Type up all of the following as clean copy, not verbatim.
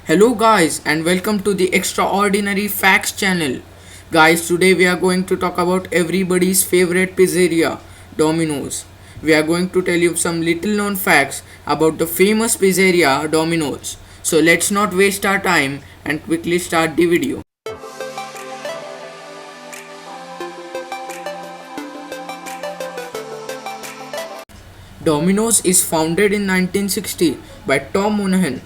Hello guys and welcome to the Extraordinary Facts channel. Guys, today we are going to talk about everybody's favorite pizzeria, Domino's. We are going to tell you some little known facts about the famous pizzeria, Domino's. So let's not waste our time and quickly start the video. Domino's is founded in 1960 by Tom Monahan.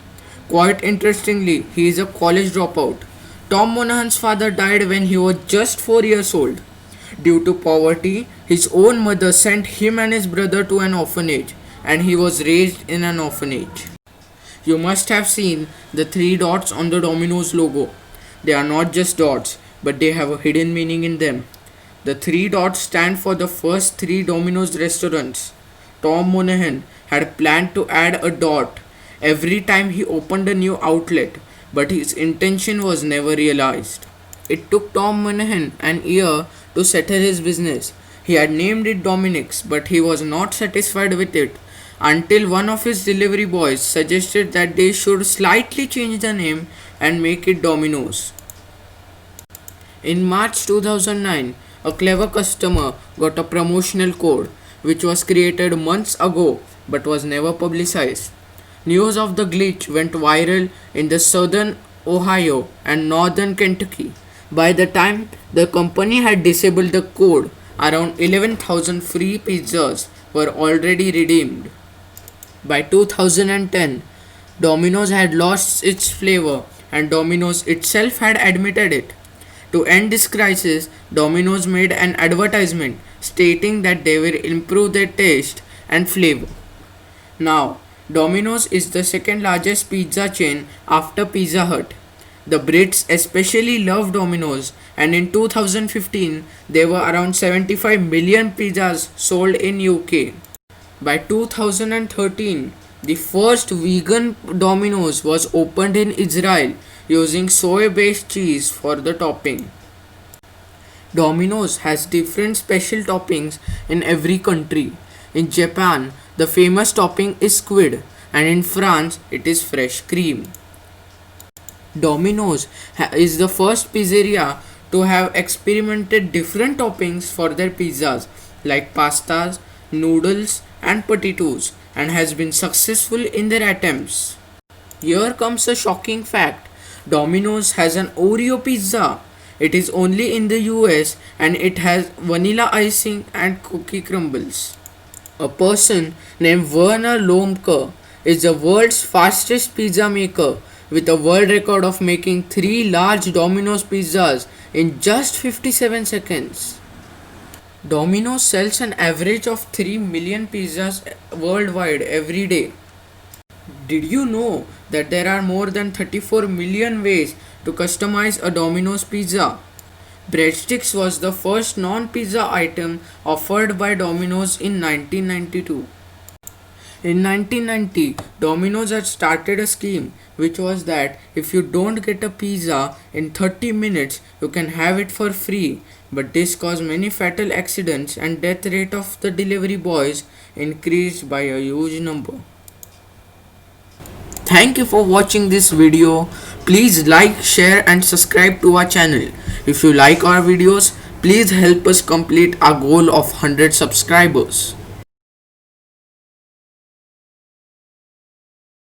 Quite interestingly, he is a college dropout. Tom Monahan's father died when he was just 4 years old. Due to poverty, his own mother sent him and his brother to an orphanage, and he was raised in an orphanage. You must have seen the three dots on the Domino's logo. They are not just dots, but they have a hidden meaning in them. The three dots stand for the first three Domino's restaurants. Tom Monahan had planned to add a dot every time he opened a new outlet, but his intention was never realized. It took Tom Monahan an year to settle his business. He had named it Dominic's, but he was not satisfied with it until one of his delivery boys suggested that they should slightly change the name and make it Domino's. In March 2009, a clever customer got a promotional code which was created months ago but was never publicized. News of the glitch went viral in the southern Ohio and northern Kentucky. By the time the company had disabled the code, around 11,000 free pizzas were already redeemed. By 2010, Domino's had lost its flavor and Domino's itself had admitted it. To end this crisis, Domino's made an advertisement stating that they will improve their taste and flavor. Now, Domino's is the second largest pizza chain after Pizza Hut. The Brits especially love Domino's, and in 2015 there were around 75 million pizzas sold in UK. By 2013, the first vegan Domino's was opened in Israel using soy-based cheese for the topping. Domino's has different special toppings in every country. In Japan, the famous topping is squid, and in France, it is fresh cream. Domino's is the first pizzeria to have experimented different toppings for their pizzas like pastas, noodles, and potatoes, and has been successful in their attempts. Here comes a shocking fact. Domino's has an Oreo pizza. It is only in the US and it has vanilla icing and cookie crumbles. A person named Werner Lomke is the world's fastest pizza maker with a world record of making 3 large Domino's pizzas in just 57 seconds. Domino's sells an average of 3 million pizzas worldwide every day. Did you know that there are more than 34 million ways to customize a Domino's pizza? Breadsticks was the first non-pizza item offered by Domino's in 1992. In 1990, Domino's had started a scheme which was that if you don't get a pizza in 30 minutes, you can have it for free. But this caused many fatal accidents and death rate of the delivery boys increased by a huge number. Thank you for watching this video. Please like, share and subscribe to our channel. If you like our videos, please help us complete our goal of 100 subscribers.